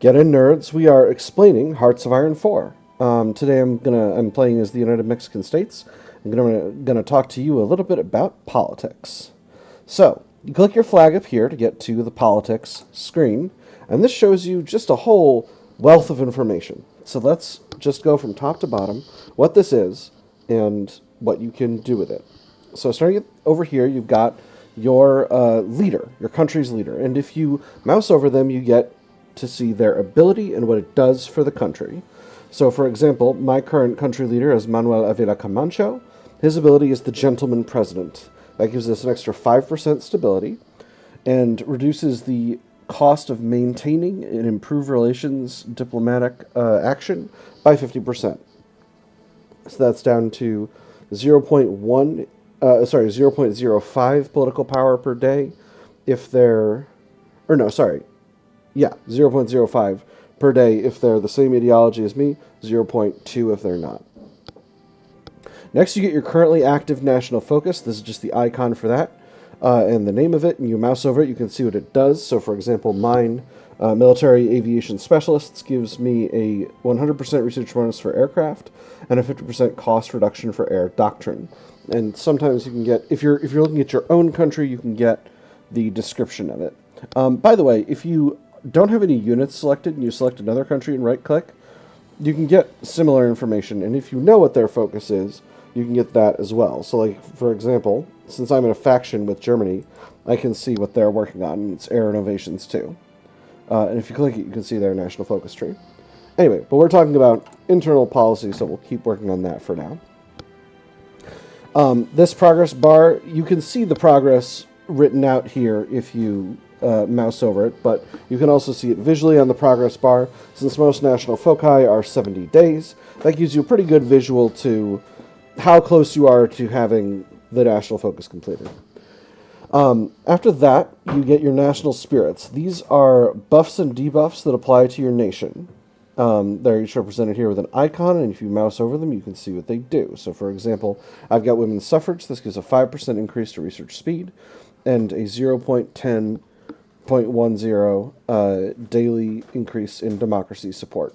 Get in, nerds. We are explaining Hearts of Iron 4. Today I'm playing as the United Mexican States. I'm gonna talk to you a little bit about politics. So you click your flag up here to get to the politics screen, and this shows you just a whole wealth of information. So let's just go from top to bottom what this is and what you can do with it. So starting over here, you've got your leader, your country's leader, and if you mouse over them, you get to see their ability and what it does for the country. So, for example, my current country leader is Manuel Avila Camacho. His ability is the Gentleman President. That gives us an extra 5% stability and reduces the cost of maintaining and improve relations diplomatic action by 50%. So that's down to 0.05 political power per day if they're, or no, sorry, yeah, 0.05 per day if they're the same ideology as me, 0.2 if they're not. Next, you get your currently active national focus. This is just the icon for that and the name of it, and you mouse over it, you can see what it does. So, for example, mine, Military Aviation Specialists, gives me a 100% research bonus for aircraft and a 50% cost reduction for air doctrine. And sometimes you can get, if you're looking at your own country, you can get the description of it. By the way, if you don't have any units selected and you select another country and right-click, you can get similar information. And if you know what their focus is, you can get that as well. So, like, for example, since I'm in a faction with Germany, I can see what they're working on, and it's air innovations too. And if you click it, you can see their national focus tree. Anyway, but we're talking about internal policy, so we'll keep working on that for now. This progress bar, you can see the progress written out here if you mouse over it, but you can also see it visually on the progress bar. Since most national foci are 70 days, that gives you a pretty good visual to how close you are to having the national focus completed. After that, you get your national spirits. These are buffs and debuffs that apply to your nation. They're each represented here with an icon, and if you mouse over them, you can see what they do. So, for example, I've got women's suffrage. This gives a 5% increase to research speed and a 0.10 daily increase in democracy support.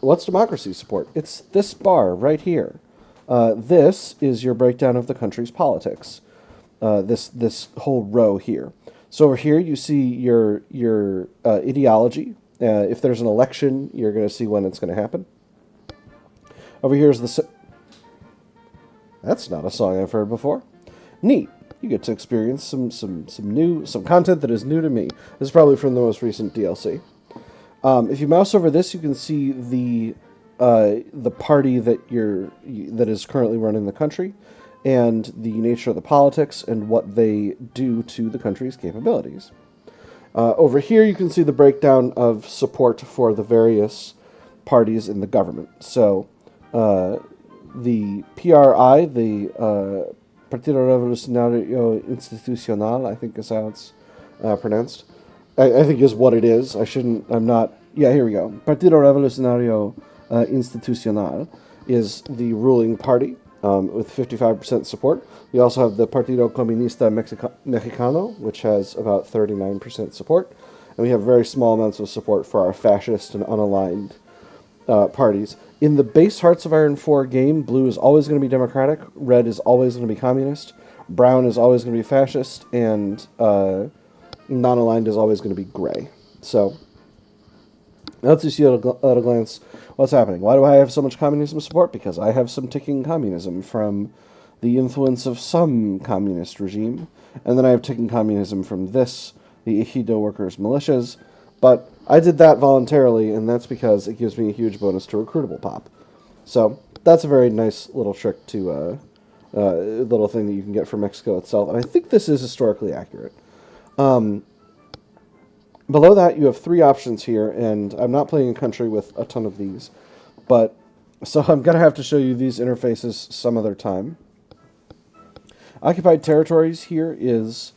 What's democracy support? It's this bar right here. This is your breakdown of the country's politics. This whole row here. So over here you see your ideology. If there's an election, you're going to see when it's going to happen. Over here is the... That's not a song I've heard before. Neat. You get to experience some content that is new to me. This is probably from the most recent DLC. If you mouse over this, you can see the party that is currently running the country, and the nature of the politics and what they do to the country's capabilities. Over here, you can see the breakdown of support for the various parties in the government. So, the PRI, the Partido Revolucionario Institucional, I think is how it's pronounced. I think is what it is. I'm not... Yeah, here we go. Partido Revolucionario Institucional is the ruling party with 55% support. We also have the Partido Comunista Mexicano, which has about 39% support. And we have very small amounts of support for our fascist and unaligned parties. In the base Hearts of Iron 4 game, blue is always going to be democratic, red is always going to be communist, brown is always going to be fascist, and non-aligned is always going to be gray. So, let's just see at a glance what's happening. Why do I have so much communism support? Because I have some ticking communism from the influence of some communist regime, and then I have ticking communism from this, the Ejido Workers Militias, but I did that voluntarily, and that's because it gives me a huge bonus to recruitable pop. So, that's a very nice little trick to, little thing that you can get from Mexico itself, and I think this is historically accurate. Below that, you have three options here, and I'm not playing a country with a ton of these, but so I'm going to have to show you these interfaces some other time. Occupied territories here is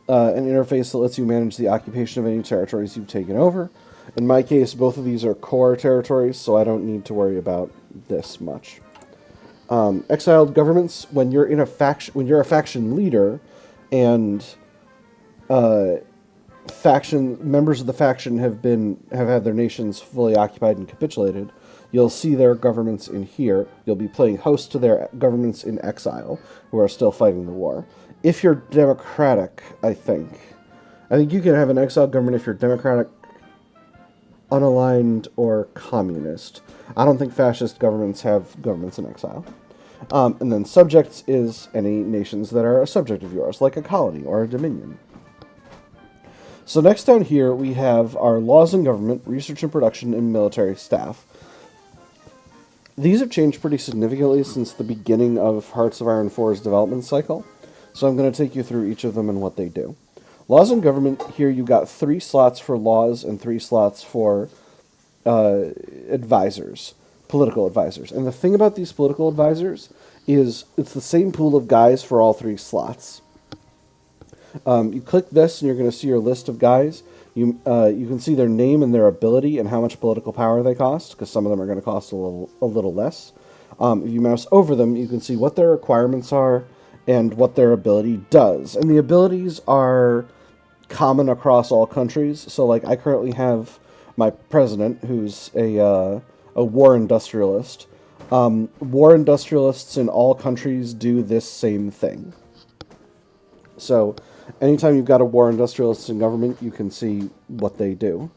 an interface that lets you manage the occupation of any territories you've taken over. In my case, both of these are core territories, so I don't need to worry about this much. Exiled governments, when you're a faction leader, and members of the faction have had their nations fully occupied and capitulated, you'll see their governments in here. You'll be playing host to their governments in exile who are still fighting the war. If you're democratic, I think you can have an exiled government if you're democratic, unaligned, or communist. I don't think fascist governments have governments in exile. And then subjects is any nations that are a subject of yours, like a colony or a dominion. So next down here we have our laws and government, research and production, and military staff. These have changed pretty significantly since the beginning of Hearts of Iron 4's development cycle, so I'm going to take you through each of them and what they do. Laws and government, here you've got 3 slots for laws and 3 slots for advisors, political advisors. And the thing about these political advisors is it's the same pool of guys for all 3 slots. You click this and you're going to see your list of guys. You can see their name and their ability and how much political power they cost, because some of them are going to cost a little less. If you mouse over them, you can see what their requirements are and what their ability does. And the abilities are common across all countries. So, like, I currently have my president, who's a war industrialist. War industrialists in all countries do this same thing. So, anytime you've got a war industrialist in government, you can see what they do.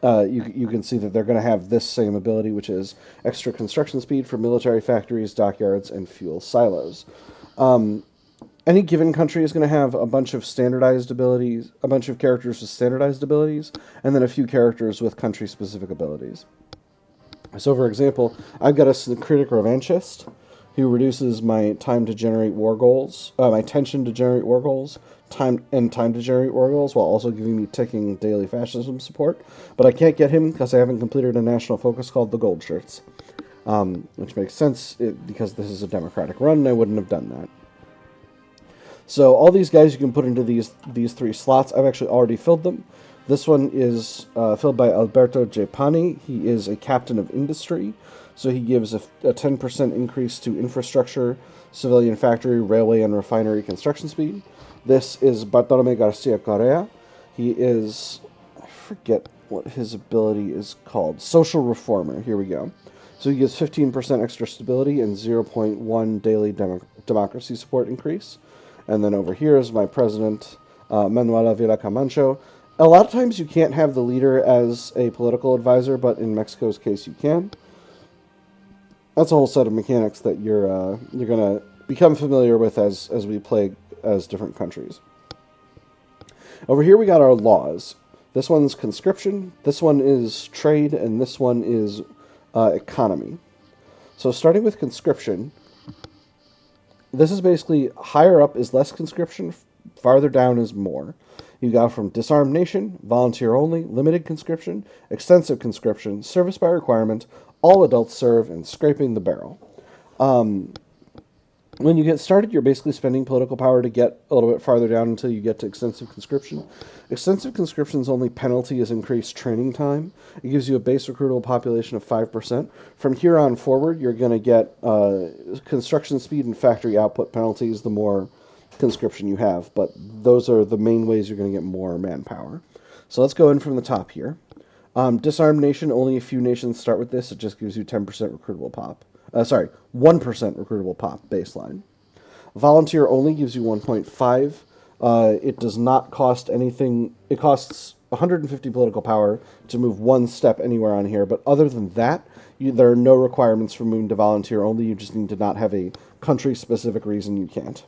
You can see that they're going to have this same ability, which is extra construction speed for military factories, dockyards, and fuel silos. Any given country is going to have a bunch of standardized abilities, a bunch of characters with standardized abilities, and then a few characters with country-specific abilities. So, for example, I've got a syncritic revanchist who reduces my time to generate war goals, my tension to generate war goals, time to generate war goals, while also giving me ticking daily fascism support. But I can't get him because I haven't completed a national focus called the Gold Shirts, which makes sense because this is a democratic run, and I wouldn't have done that. So all these guys you can put into these 3 slots. I've actually already filled them. This one is filled by Alberto Japani. He is a captain of industry, so he gives a 10% increase to infrastructure, civilian factory, railway, and refinery construction speed. This is Bartolome Garcia Correa. He is, I forget what his ability is called, social reformer. Here we go. So he gives 15% extra stability and 0.1 daily democracy support increase. And then over here is my president, Manuela Villa Camacho. A lot of times you can't have the leader as a political advisor, but in Mexico's case you can. That's a whole set of mechanics that you're going to become familiar with as we play as different countries. Over here we got our laws. This one's conscription, this one is trade, and this one is economy. So starting with conscription, this is basically higher up is less conscription, farther down is more. You got from disarmed nation, volunteer only, limited conscription, extensive conscription, service by requirement, all adults serve, and scraping the barrel. When you get started, you're basically spending political power to get a little bit farther down until you get to extensive conscription. Extensive conscription's only penalty is increased training time. It gives you a base recruitable population of 5%. From here on forward, you're going to get construction speed and factory output penalties the more conscription you have, but those are the main ways you're going to get more manpower. So let's go in from the top here. Disarmed nation, only a few nations start with this. It just gives you 10% recruitable pop. 1% recruitable pop baseline. Volunteer only gives you 1.5. It does not cost anything. It costs 150 political power to move 1 step anywhere on here, but other than that, there are no requirements for moving to volunteer only. You just need to not have a country-specific reason you can't.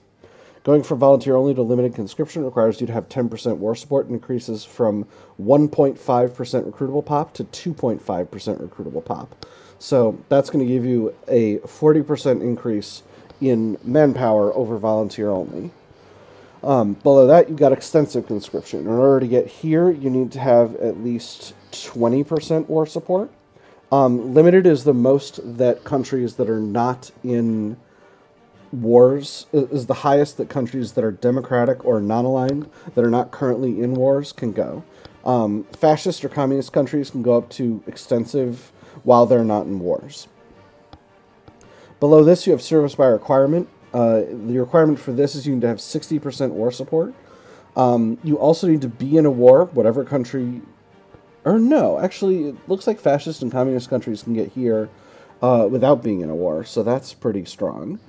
Going from volunteer only to limited conscription requires you to have 10% war support and increases from 1.5% recruitable pop to 2.5% recruitable pop. So that's going to give you a 40% increase in manpower over volunteer only. Below that, you've got extensive conscription. In order to get here, you need to have at least 20% war support. Limited is the most that countries that are not in wars, is the highest that countries that are democratic or non-aligned, that are not currently in wars, can go. Fascist or communist countries can go up to extensive while they're not in wars. Below this, you have service by requirement. The requirement for this is you need to have 60% war support. You also need to be in a war, whatever country. Or no, actually, it looks like fascist and communist countries can get here without being in a war, so that's pretty strong.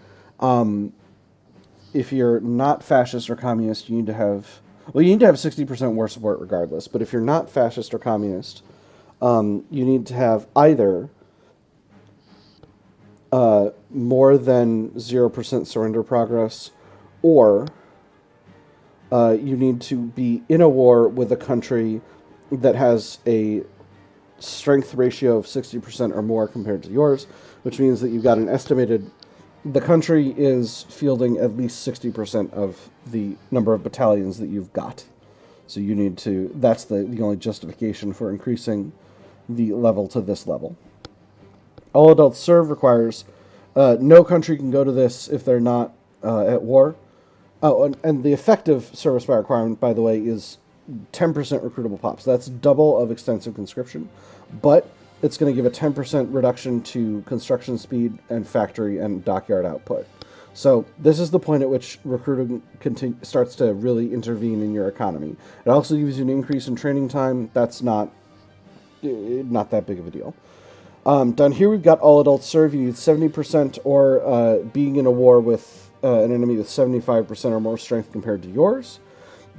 If you're not fascist or communist, you need to have. Well, you need to have 60% war support regardless, but if you're not fascist or communist, you need to have either more than 0% surrender progress, or you need to be in a war with a country that has a strength ratio of 60% or more compared to yours, which means that you've got an estimated. The country is fielding at least 60% of the number of battalions that you've got. So you need to. That's the only justification for increasing the level to this level. All adults serve requires no country can go to this if they're not at war. Oh, and the effective service by requirement, by the way, is 10% recruitable pops. That's double of extensive conscription, but it's going to give a 10% reduction to construction speed and factory and dockyard output. So this is the point at which recruiting starts to really intervene in your economy. It also gives you an increase in training time. That's not that big of a deal. Down here we've got all adults serve. You need 70% or being in a war with an enemy with 75% or more strength compared to yours.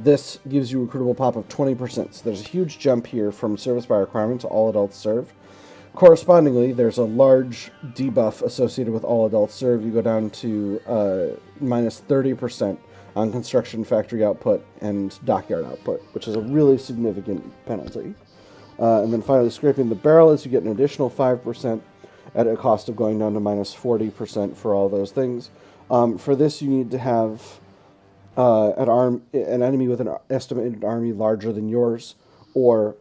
This gives you a recruitable pop of 20%. So there's a huge jump here from service by requirement to all adults serve. Correspondingly, there's a large debuff associated with all adults serve. You go down to minus 30% on construction factory output and dockyard output, which is a really significant penalty. And then finally, scraping the barrel is you get an additional 5% at a cost of going down to minus 40% for all those things. For this, you need to have an enemy with an estimated army larger than yours, or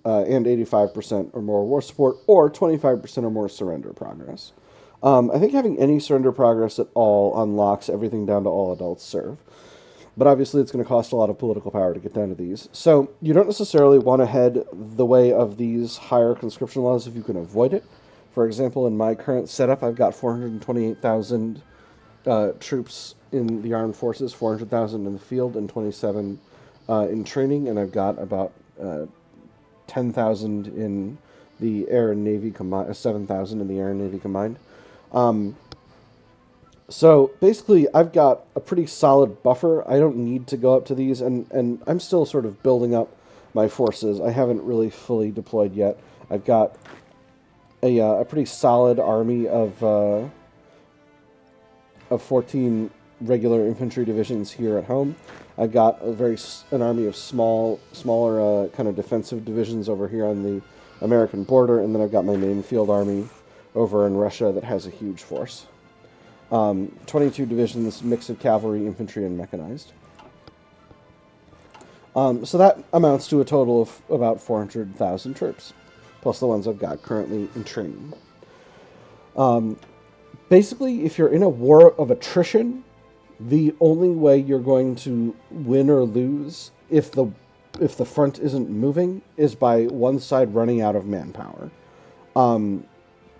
85% or more war support, or 25% or more surrender progress. I think having any surrender progress at all unlocks everything down to all adults serve. But obviously it's going to cost a lot of political power to get down to these. So you don't necessarily want to head the way of these higher conscription laws if you can avoid it. For example, in my current setup, I've got 428,000 troops in the armed forces, 400,000 in the field, and 27 in training, and I've got about 10,000 in the air and navy combined, 7,000 in the air and navy combined. So basically, I've got a pretty solid buffer. I don't need to go up to these, and I'm still sort of building up my forces. I haven't really fully deployed yet. I've got a pretty solid army of 14 regular infantry divisions here at home. I've got an army of smaller kind of defensive divisions over here on the American border, and then I've got my main field army over in Russia that has a huge force. 22 divisions, mix of cavalry, infantry, and mechanized. So that amounts to a total of about 400,000 troops, plus the ones I've got currently in training. Basically, if you're in a war of attrition, the only way you're going to win or lose if the front isn't moving is by one side running out of manpower.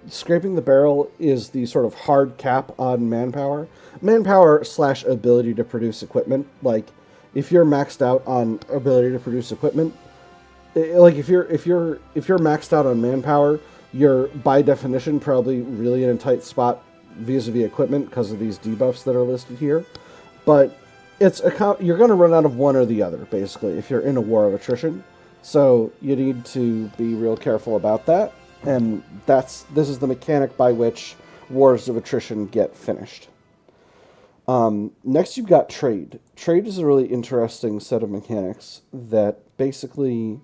Scraping the barrel is the sort of hard cap on manpower. Manpower / ability to produce equipment. Like, if you're maxed out on ability to produce equipment, like if you're maxed out on manpower, you're by definition probably really in a tight spot vis-a-vis equipment because of these debuffs that are listed here. But you're going to run out of one or the other, basically, if you're in a war of attrition. So you need to be real careful about that. And this is the mechanic by which wars of attrition get finished. Next, you've got trade. Trade is a really interesting set of mechanics that basically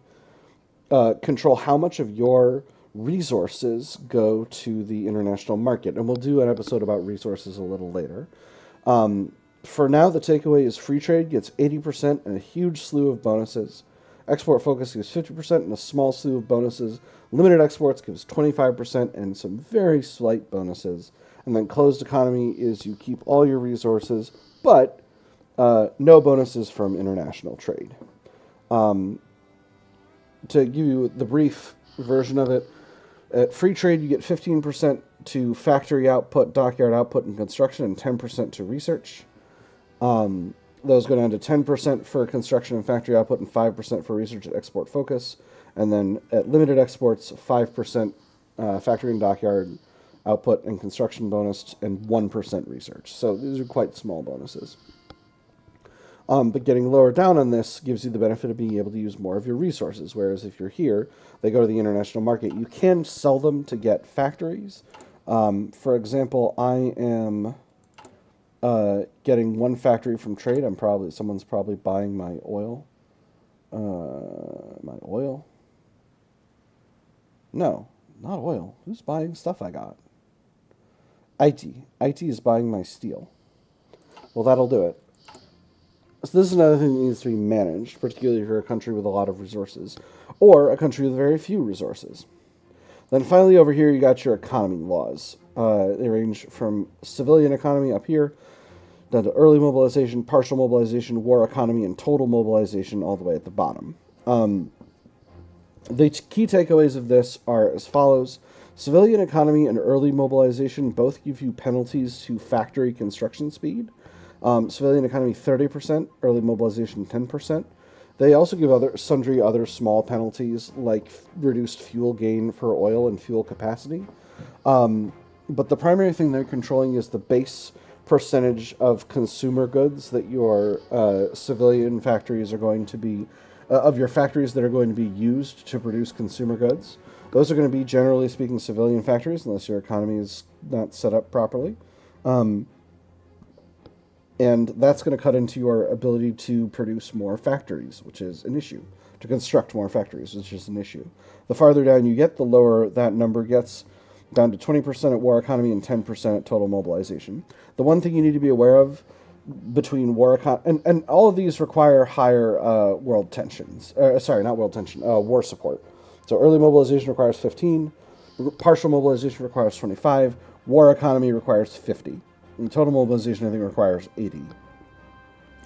control how much of your resources go to the international market. And we'll do an episode about resources a little later. For now, the takeaway is free trade gets 80% and a huge slew of bonuses. Export focus gives 50% and a small slew of bonuses. Limited exports gives 25% and some very slight bonuses. And then closed economy is you keep all your resources, but no bonuses from international trade. To give you the brief version of it, at free trade you get 15% to factory output, dockyard output, and construction, and 10% to research. Those go down to 10% for construction and factory output and 5% for research and export focus. And then at limited exports, 5% factory and dockyard output and construction bonus and 1% research. So these are quite small bonuses. But getting lower down on this gives you the benefit of being able to use more of your resources. Whereas if you're here, they go to the international market. You can sell them to get factories. For example, I am getting one factory from trade. Someone's probably buying my oil. My oil? No, not oil. Who's buying stuff I got? IT. IT is buying my steel. Well, that'll do it. So this is another thing that needs to be managed, particularly if you're a country with a lot of resources, or a country with very few resources. Then finally over here you got your economy laws. They range from civilian economy up here, down to early mobilization, partial mobilization, war economy, and total mobilization all the way at the bottom. The key takeaways of this are as follows. Civilian economy and early mobilization both give you penalties to factory construction speed. Civilian economy 30%, early mobilization 10%. They also give sundry other small penalties like reduced fuel gain for oil and fuel capacity. But the primary thing they're controlling is the base percentage of consumer goods that your civilian factories are going to be, of your factories that are going to be used to produce consumer goods. Those are going to be, generally speaking, civilian factories, unless your economy is not set up properly. And that's going to cut into your ability to produce more factories, which is an issue. To construct more factories, which is an issue. The farther down you get, the lower that number gets, down to 20% at war economy and 10% at total mobilization. The one thing you need to be aware of between war economy, and all of these require higher world tensions. War support. So early mobilization requires 15, partial mobilization requires 25, war economy requires 50. And total mobilization, I think, requires 80.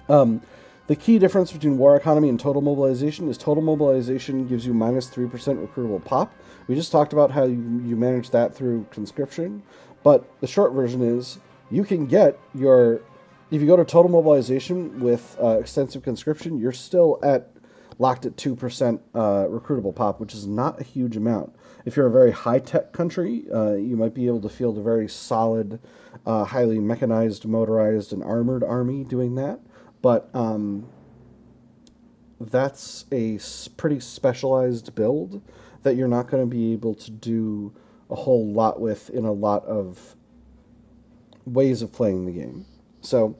The key difference between war economy and total mobilization is total mobilization gives you minus 3% recruitable pop. We just talked about how you manage that through conscription. But the short version is you can get if you go to total mobilization with extensive conscription, you're still locked at 2% recruitable pop, which is not a huge amount. If you're a very high-tech country, you might be able to field a very solid, highly mechanized, motorized, and armored army doing that. But that's a pretty specialized build that you're not going to be able to do a whole lot with in a lot of ways of playing the game. So,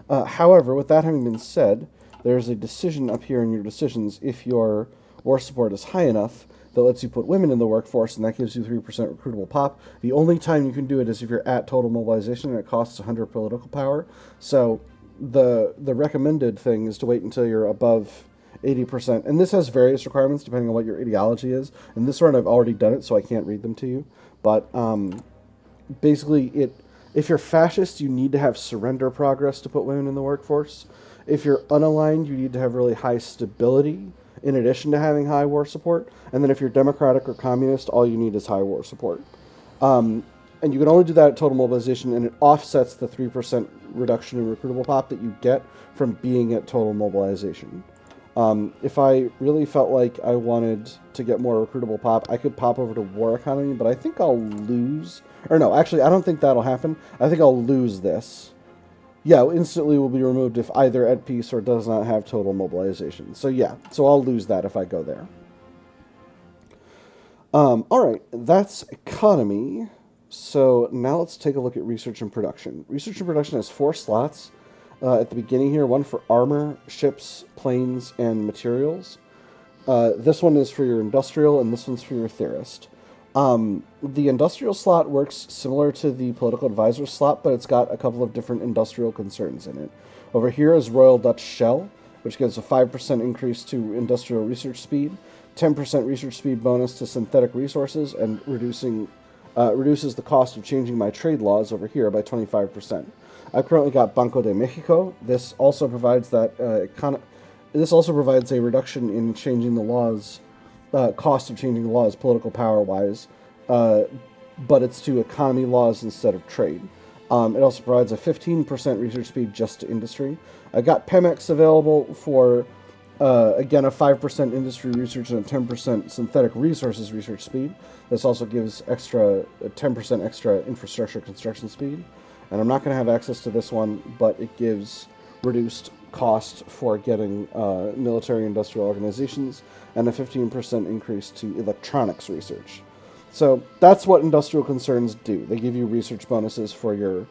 however, with that having been said, there's a decision up here in your decisions if your war support is high enough that lets you put women in the workforce, and that gives you 3% recruitable pop. The only time you can do it is if you're at total mobilization, and it costs 100 political power. So the recommended thing is to wait until you're above 80%. And this has various requirements depending on what your ideology is. In this run, I've already done it, so I can't read them to you. But basically, if you're fascist, you need to have surrender progress to put women in the workforce. If you're unaligned, you need to have really high stability in addition to having high war support. And then if you're democratic or communist, all you need is high war support. And you can only do that at total mobilization, and it offsets the 3% reduction in recruitable pop that you get from being at total mobilization. If I really felt like I wanted to get more recruitable pop, I could pop over to war economy, but I think I'll lose... Or no, actually, I don't think that'll happen. I think I'll lose this. Yeah, instantly will be removed if either at peace or does not have total mobilization. So yeah, so I'll lose that if I go there. Alright, that's economy. So now let's take a look at research and production. Research and production has 4 slots at the beginning here. One for armor, ships, planes, and materials. This one is for your industrial, and this one's for your theorist. The industrial slot works similar to the political advisor slot, but it's got a couple of different industrial concerns in it. Over here is Royal Dutch Shell, which gives a 5% increase to industrial research speed, 10% research speed bonus to synthetic resources, and reduces the cost of changing my trade laws over here by 25%. I've currently got Banco de Mexico. This also provides this also provides a reduction in changing the laws. Cost of changing the laws, political power-wise, but it's to economy laws instead of trade. It also provides a 15% research speed just to industry. I got Pemex available for, again, a 5% industry research and a 10% synthetic resources research speed. This also gives a 10% extra infrastructure construction speed. And I'm not going to have access to this one, but it gives reduced cost for getting military industrial organizations and a 15% increase to electronics research. So that's what industrial concerns do. They give you research bonuses for your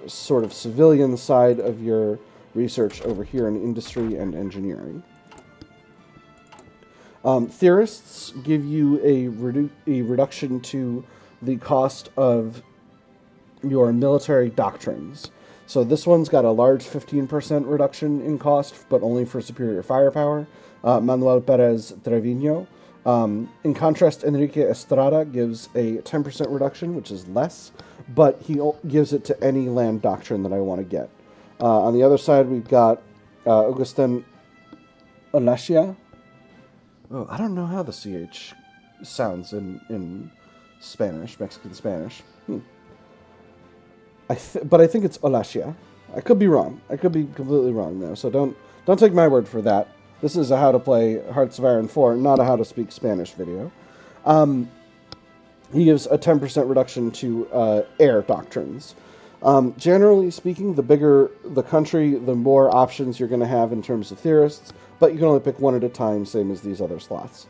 sort of civilian side of your research over here in industry and engineering. Theorists give you a reduction to the cost of your military doctrines. So this one's got a large 15% reduction in cost, but only for superior firepower. Manuel Perez Trevino. In contrast, Enrique Estrada gives a 10% reduction, which is less, but he gives it to any land doctrine that I want to get. On the other side, we've got Agustin Olacia. Oh, I don't know how the CH sounds in Spanish, Mexican Spanish. But I think it's Olacia. I could be wrong. I could be completely wrong though. So don't take my word for that. This is a how to play Hearts of Iron 4, not a how to speak Spanish video. He gives a 10% reduction to air doctrines. Generally speaking, the bigger the country, the more options you're going to have in terms of theorists, but you can only pick one at a time, same as these other slots.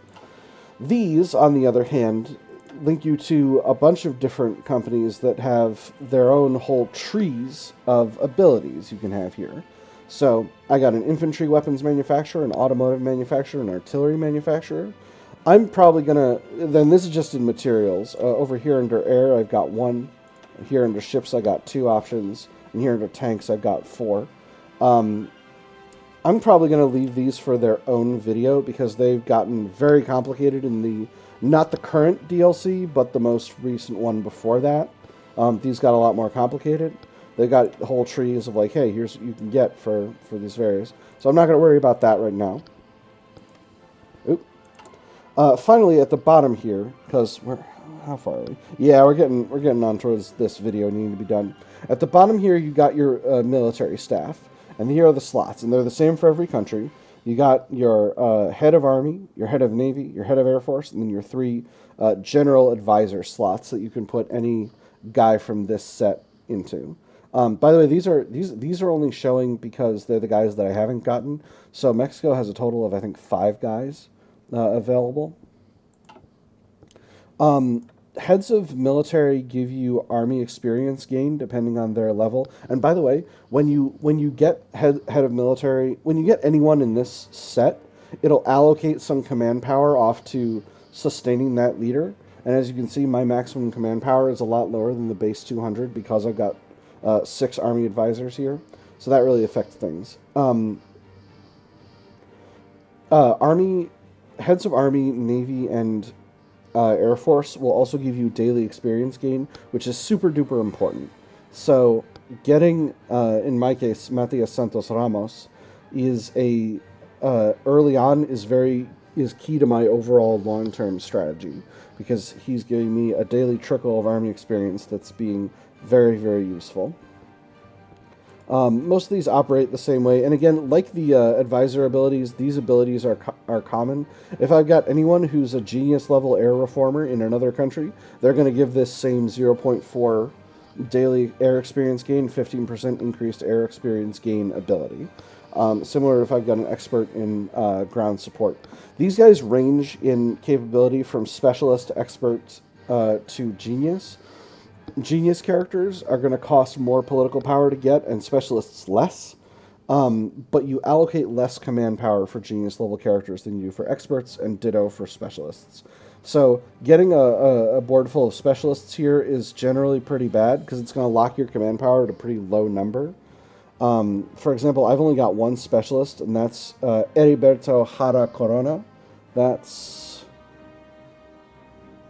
These, on the other hand, link you to a bunch of different companies that have their own whole trees of abilities you can have here. So I got an infantry weapons manufacturer, an automotive manufacturer, an artillery manufacturer. I'm probably going to, then this is just in materials. Over here under air, I've got one. Here under ships, I got 2 options. And here under tanks, I've got 4. I'm probably going to leave these for their own video because they've gotten very complicated in the, not the current DLC, but the most recent one before that. These got a lot more complicated. They got whole trees of like, hey, here's what you can get for these various. So I'm not going to worry about that right now. Oop. Finally, at the bottom here, because how far are we? Yeah, we're getting on towards this video needing to be done. At the bottom here, you got your military staff, and here are the slots, and they're the same for every country. You got your head of army, your head of navy, your head of air force, and then your 3 general advisor slots that you can put any guy from this set into. By the way, these are only showing because they're the guys that I haven't gotten. So Mexico has a total of, I think, 5 guys available. Heads of military give you army experience gain depending on their level. And by the way, when you get head of military, when you get anyone in this set, it'll allocate some command power off to sustaining that leader. And as you can see, my maximum command power is a lot lower than the base 200 because I've got 6 army advisors here. So that really affects things. Heads of army, navy, and Air Force will also give you daily experience gain, which is super duper important. So getting, in my case, Matias Santos Ramos is early on is key to my overall long-term strategy because he's giving me a daily trickle of army experience that's being very, very useful. Most of these operate the same way, and again, like the advisor abilities, these abilities are common. If I've got anyone who's a genius level air reformer in another country, they're going to give this same 0.4 daily air experience gain, 15% increased air experience gain ability. Similar if I've got an expert in ground support. These guys range in capability from specialist to expert to genius. Genius characters are going to cost more political power to get and specialists less, but you allocate less command power for genius level characters than you do for experts, and ditto for specialists. So getting a board full of specialists here is generally pretty bad because it's going to lock your command power at a pretty low number. For example, I've only got 1 specialist, and that's Heriberto Jara Corona. That's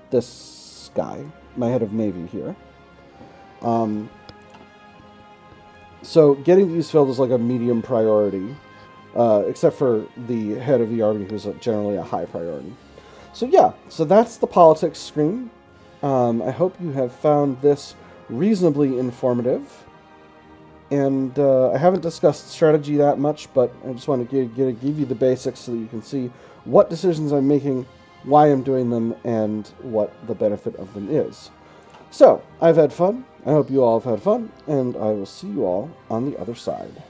this guy, my head of navy here. So getting these filled is like a medium priority, except for the head of the army, who's generally a high priority. So yeah, so that's the politics screen. I hope you have found this reasonably informative. And I haven't discussed strategy that much, but I just want to give you the basics so that you can see what decisions I'm making, why I'm doing them, and what the benefit of them is. So, I've had fun. I hope you all have had fun, and I will see you all on the other side.